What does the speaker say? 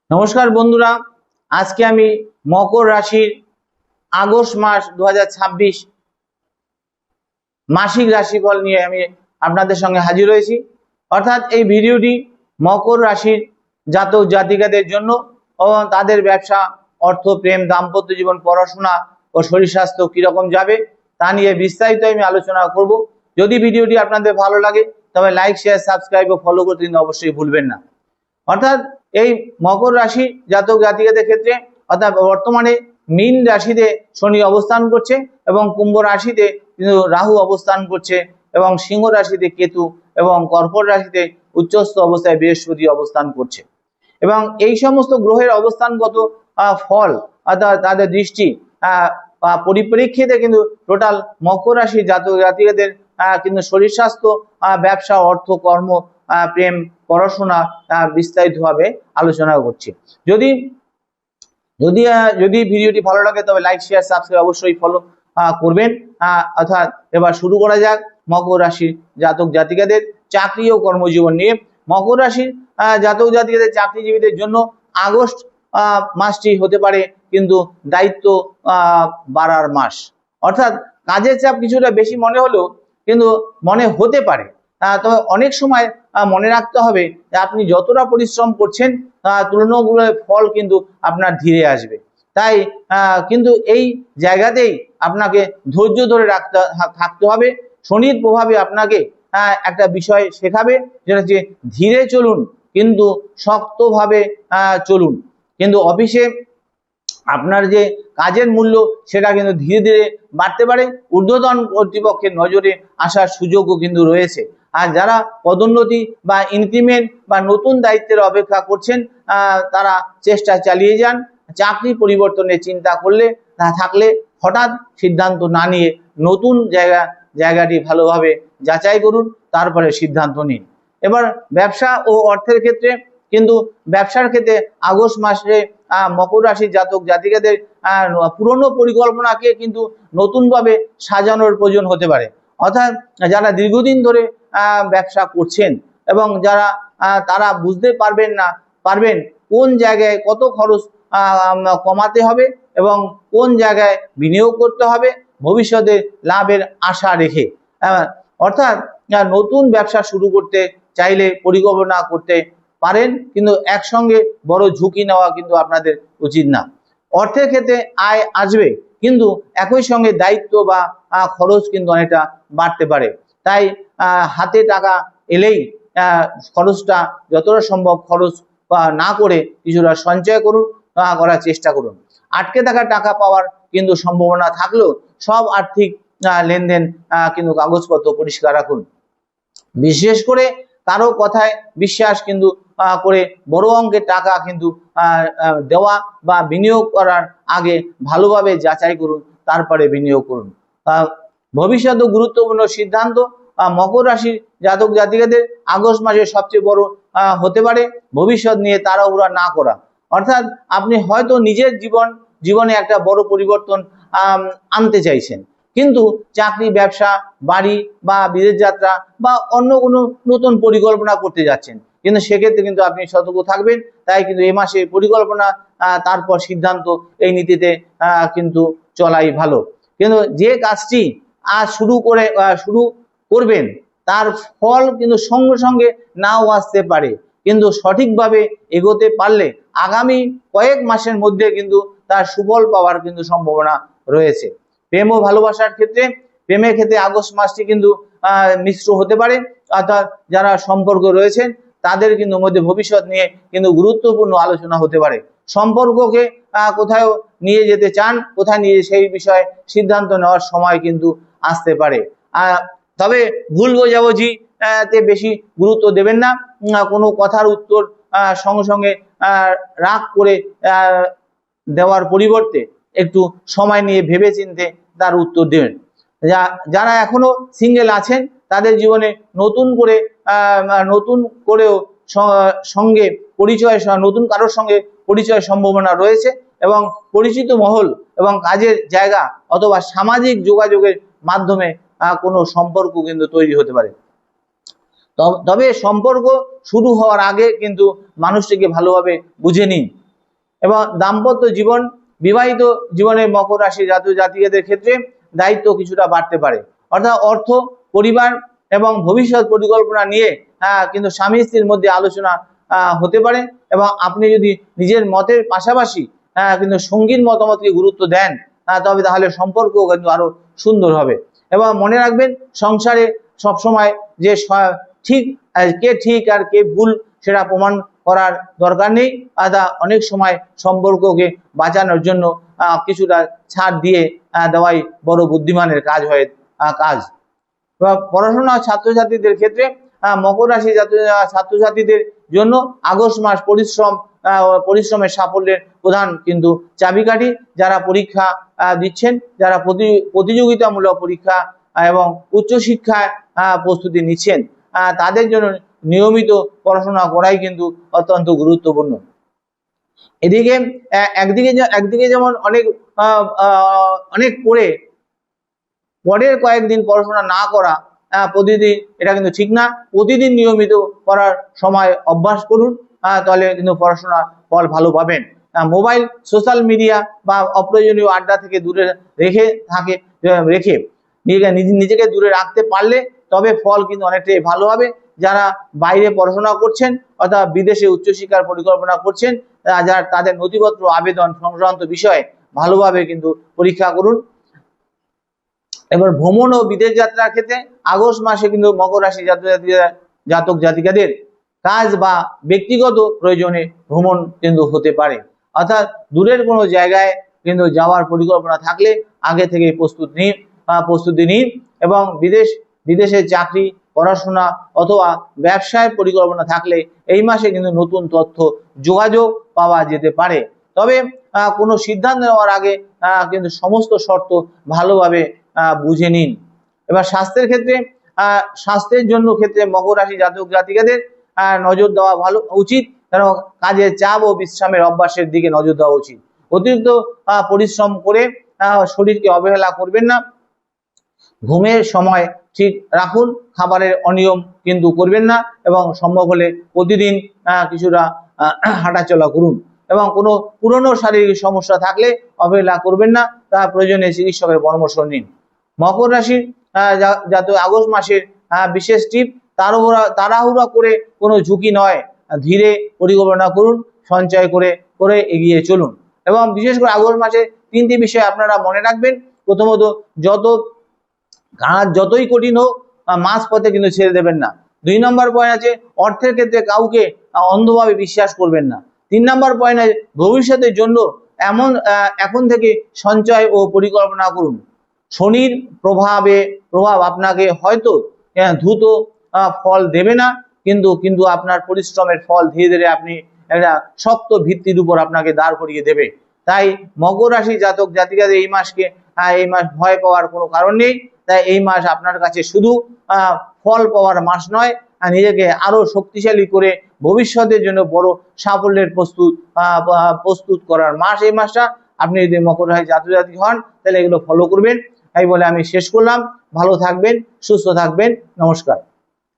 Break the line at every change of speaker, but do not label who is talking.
নমস্কার বন্ধুরা, আজকে আমি মকর রাশির আগস্ট মাস 2026 মাসিক রাশিফল নিয়ে আমি আপনাদের সঙ্গে হাজির হয়েছি। অর্থাৎ এই ভিডিওটি মকর রাশির জাতক জাতিকাদের জন্য এবং তাদের ব্যবসা, অর্থ, প্রেম, দাম্পত্য জীবন, পড়াশোনা ও শরীর স্বাস্থ্য কিরকম যাবে তা নিয়ে বিস্তারিত আমি আলোচনা করব। যদি ভিডিওটি আপনাদের ভালো লাগে তবে লাইক, শেয়ার, সাবস্ক্রাইব ও ফলো করতে কিন্তু অবশ্যই ভুলবেন না। অর্থাৎ এই মকর রাশি জাতক জাতিকাদের ক্ষেত্রে অর্থাৎ বর্তমানে মীন রাশিতে শনি অবস্থান করছে এবং কুম্ভ রাশিতে কিন্তু রাহু অবস্থান করছে এবং সিংহ রাশিতে কেতু এবং কর্কট রাশিতে উচ্চস্থ অবস্থায় বৃহস্পতি অবস্থান করছে। এবং এই সমস্ত গ্রহের অবস্থানগত ফল অর্থাৎ তাদের দৃষ্টি পরিপ্রেক্ষিতে কিন্তু টোটাল মকর রাশি জাতক জাতিকাদের কিন্তু শরীর স্বাস্থ্য, ব্যবসা, অর্থ, কর্ম, প্রেম, পড়াশোনা বিস্তারিতভাবে আলোচনা করছি। যদি যদি যদি ভিডিওটি ভালো লাগে তবে লাইক, শেয়ার, সাবস্ক্রাইব অবশ্যই ফলো করবেন। অর্থাৎ এবার শুরু করা যাক মকর রাশির জাতক জাতিকাদের চাকরি ও কর্মজীবন নিয়ে। মকর রাশির জাতক জাতিকাদের চাকরিজীবীদের জন্য আগস্ট মাসটি হতে পারে কিন্তু দায়িত্ব বাড়ার মাস। অর্থাৎ কাজের চাপ কিছুটা বেশি মনে হলেও কিন্তু মনে হতে পারে, তবে অনেক সময় মনে রাখতে হবে যে আপনি যতটা পরিশ্রম করছেন তুলনামূলক ফল কিন্তু আপনার ধীরে আসবে। তাই কিন্তু এই জায়গাতেই আপনাকে ধৈর্য ধরে থাকতে হবে। শনির প্রভাবে আপনাকে একটা বিষয় শেখাবে, যেটা হচ্ছে ধীরে চলুন কিন্তু শক্তভাবে চলুন। কিন্তু অফিসে আপনার যে কাজের মূল্য সেটা কিন্তু ধীরে ধীরে বাড়তে পারে। ঊর্ধ্বতন কর্তৃপক্ষের নজরে আসার সুযোগও কিন্তু রয়েছে। আর যারা পদোন্নতি বা ইনক্রিমেন্ট বা নতুন দায়িত্বের অপেক্ষা করছেন তারা চেষ্টা চালিয়ে যান। চাকরি পরিবর্তনের চিন্তা থাকলে হঠাৎ সিদ্ধান্ত না নিয়ে নতুন জায়গাটি ভালোভাবে যাচাই করুন, তারপরে সিদ্ধান্ত নিন। এবার ব্যবসা ও অর্থের ক্ষেত্রে কিন্তু ব্যবসার ক্ষেত্রে আগস্ট মাসে মকর রাশির জাতক জাতিকাদের পুরনো পরিকল্পনাকে কিন্তু নতুনভাবে সাজানোর প্রয়োজন হতে পারে। অর্থাৎ যারা দীর্ঘদিন ধরে ব্যবসা করছেন এবং যারা তারা বুঝতে পারবেন কোন জায়গায় কত খরচ কমাতে হবে এবং কোন জায়গায় বিনিয়োগ করতে হবে ভবিষ্যতে লাভের আশা রেখে। অর্থাৎ নতুন ব্যবসা শুরু করতে চাইলে পরিকল্পনা করতে পারেন, কিন্তু একসঙ্গে বড় ঝুঁকি নেওয়া কিন্তু আপনাদের উচিত না। অর্থের ক্ষেত্রে আয় আসবে কিন্তু একই সঙ্গে দায়িত্ব বা খরচ কিন্তু অনেকটা বাড়তে পারে। তাই হাতে টাকা এলেই খরচটা যতটা সম্ভব খরচ না করে কিছুটা সঞ্চয় করার চেষ্টা করুন। আটকে থাকা টাকা পাওয়ার কিন্তু সম্ভাবনা থাকলেও সব আর্থিক লেনদেন কিন্তু কাগজপত্র পরিষ্কার রাখুন। বিশেষ করে কারো কথায় বিশ্বাস কিন্তু করে বড় অঙ্কের টাকা কিন্তু দেওয়া বা বিনিয়োগ করার আগে ভালোভাবে যাচাই করুন, তারপরে বিনিয়োগ করুন। ভবিষ্যৎ গুরুত্বপূর্ণ সিদ্ধান্ত মকর রাশির জাতক জাতিকাদের আগস্ট মাসে সবচেয়ে বড় হতে পারে ভবিষ্যৎ নিয়ে তাড়াহুড়া না করা। অর্থাৎ আপনি হয়তো নিজের জীবনে একটা বড় পরিবর্তন আনতে চাইছেন, কিন্তু চাকরি, ব্যবসা, বাড়ি বা বিদেশ যাত্রা বা অন্য কোনো নতুন পরিকল্পনা করতে যাচ্ছেন, কিন্তু সেক্ষেত্রে কিন্তু আপনি সতর্ক থাকবেন। তাই কিন্তু এই মাসে পরিকল্পনা তারপর সিদ্ধান্ত এই নীতিতে কিন্তু চলাই ভালো। কিন্তু যে কাজটি আজ শুরু করবেন তার ফল কিন্তু সঙ্গে সঙ্গে নাও আসতে পারে, কিন্তু সঠিকভাবে এগোতে পারলে আগামী কয়েক মাসের মধ্যে কিন্তু তার সুফল পাওয়ার কিন্তু সম্ভাবনা রয়েছে। প্রেম ও ভালোবাসার ক্ষেত্রে প্রেমের ক্ষেত্রে আগস্ট মাসটি কিন্তু মিশ্র হতে পারে। অর্থাৎ যারা সম্পর্ক রয়েছেন তাদের কিন্তু মধ্যে ভবিষ্যৎ নিয়ে কিন্তু গুরুত্বপূর্ণ আলোচনা হতে পারে। সম্পর্ককে কোথায় নিয়ে যেতে চান, কোথায় নিয়ে সেই বিষয়ে সিদ্ধান্ত নেওয়ার সময় কিন্তু আসতে পারে। তবে ভুল বোঝাবুঝি তে বেশি গুরুত্ব দেবেন না। কোনো কথার উত্তর সঙ্গে সঙ্গে রাগ করে দেওয়ার পরিবর্তে একটু সময় নিয়ে ভেবেচিন্তে তার উত্তর দেবেন। যারা এখনো সিঙ্গেল আছেন তাদের জীবনে নতুন করেও সঙ্গে পরিচয়, নতুন কারোর সঙ্গে পরিচয়ের সম্ভাবনা রয়েছে এবং পরিচিত মহল এবং কাজের জায়গা অথবা সামাজিক যোগাযোগের মাধ্যমে কোনো সম্পর্ক কিন্তু তৈরি হতে পারে। তবে সম্পর্ক শুরু হওয়ার আগে কিন্তু মানুষটিকে ভালোভাবে বুঝে নিন। এবং দাম্পত্য জীবন, বিবাহিত জীবনে মকর রাশি জাতক জাতিকাদের ক্ষেত্রে দায়িত্ব কিছুটা বাড়তে পারে, অর্থাৎ অর্থ, পরিবার এবং ভবিষ্যৎ পরিকল্পনা নিয়ে কিন্তু স্বামী স্ত্রীর মধ্যে আলোচনা হতে পারে। এবং আপনি যদি নিজের মতের পাশাপাশি কিন্তু সঙ্গীর মতামতকে গুরুত্ব দেন, তবে তাহলে সম্পর্ক কিন্তু আরো সুন্দর হবে। এবং মনে রাখবেন, সংসারে সবসময় যে ঠিক কে ঠিক আর কে ভুল সেটা প্রমাণ করার দরকার নেই। অনেক সময় সম্পর্ককে বাঁচানোর জন্য কিছুটা ছাড় দিয়ে দেওয়াই বড় বুদ্ধিমানের কাজ হয় কাজ। পড়াশোনা ছাত্রছাত্রীদের ক্ষেত্রে মকর রাশি ছাত্রছাত্রীদের জন্য আগস্ট মাস পরিশ্রমের সাফল্যের প্রধান কিন্তু চাবিকাঠি। যারা পরীক্ষা দিচ্ছেন, যারা প্রতিযোগিতামূলক পরীক্ষা এবং উচ্চশিক্ষায় প্রস্তুতি নিচ্ছেন, তাদের জন্য নিয়মিত পড়াশোনা করাই কিন্তু অত্যন্ত গুরুত্বপূর্ণ। এদিকে একদিকে যেমন অনেক পরের কয়েকদিন পড়াশোনা না করা প্রতিদিন, এটা কিন্তু ঠিক না। প্রতিদিন নিয়মিত পড়ার সময় অভ্যাস করুন, তাহলে কিন্তু পড়াশোনার ফল ভালো পাবেন। মোবাইল, সোশ্যাল মিডিয়া বা অপ্রয়োজনীয় আড্ডা থেকে দূরে রেখে নিজেকে দূরে রাখতে পারলে তবে ফল কিন্তু অনেকটাই ভালো হবে। যারা বাইরে পড়াশোনা করছেন অথবা বিদেশে উচ্চশিক্ষার পরিকল্পনা করছেন, যারা তাদের নথিপত্র আবেদন সংক্রান্ত বিষয়ে ভালোভাবে কিন্তু পরীক্ষা করুন। এবার ভ্রমণ ও বিদেশ যাত্রার ক্ষেত্রে আগস্ট মাসে কিন্তু মকর রাশি জাতক জাতিকাদের কাজ বা ব্যক্তিগত প্রয়োজনে ভ্রমণ কিন্তু হতে পারে, অর্থাৎ দূরের কোনো জায়গায় কিন্তু যাওয়ার পরিকল্পনা থাকলে আগে থেকে প্রস্তুতি নিন। এবং বিদেশে চাকরি, পড়াশোনা অথবা ব্যবসায় পরিকল্পনা থাকলে এই মাসে কিন্তু নতুন তথ্য যোগাযোগ পাওয়া যেতে পারে। তবে কোনো সিদ্ধান্ত নেওয়ার আগে কিন্তু সমস্ত শর্ত ভালোভাবে বুঝে নিন। এবার স্বাস্থ্যের ক্ষেত্রে মকর রাশি জাতক জাতিকাদের নজর দেওয়া উচিত, কারণ কাজের চাপ ও বিশ্রামের অভ্যাসের দিকে নজর দেওয়া উচিত। অতিরিক্ত পরিশ্রম করে শরীরকে অবহেলা করবেন না। ঘুমের সময় ঠিক রাখুন, খাবারের অনিয়ম কিন্তু করবেন না, এবং সম্ভব হলে প্রতিদিন কিছুটা হাঁটাচলা করুন। এবং কোনো পুরনো শারীরিক সমস্যা থাকলে অবহেলা করবেন না, তা প্রয়োজনে চিকিৎসকের পরামর্শ নিন। মকর রাশির আগস্ট মাসের বিশেষ টিপ, তাড়াহুড়া করে কোনো ঝুঁকি নয়, ধীরে পরিকল্পনা করুন, সঞ্চয় করে এগিয়ে চলুন। এবং বিশেষ করে আগস্ট মাসে 3টি বিষয় আপনারা মনে রাখবেন। প্রথমত, যতই কঠিন হোক মাঝ পথে কিন্তু ছেড়ে দেবেন না। 2 নম্বর পয়েন্ট আছে, অর্থের ক্ষেত্রে কাউকে অন্ধভাবে বিশ্বাস করবেন না। 3 নম্বর পয়েন্ট আছে, ভবিষ্যতের জন্য এখন থেকে সঞ্চয় ও পরিকল্পনা করুন। শনির প্রভাব আপনাকে হয়তো দ্রুত ফল দেবে না, কিন্তু আপনার পরিশ্রমের ফল ধীরে ধীরে আপনি একটা শক্ত ভিত্তির উপর আপনাকে দাঁড় করিয়ে দেবে। তাই মকর রাশি জাতক জাতিকাদের এই মাস ভয় পাওয়ার কোনো কারণ নেই। তাই এই মাস আপনার কাছে শুধু ফল পাওয়ার মাস নয়, নিজেকে আরো শক্তিশালী করে ভবিষ্যতের জন্য বড় সাফল্যের প্রস্তুত করার মাস এই মাসটা। আপনি যদি মকর রাশি জাতক জাতিক হন তাহলে এগুলো ফলো করবেন। তাই বলে আমি শেষ করলাম। ভালো থাকবেন, সুস্থ থাকবেন, নমস্কার।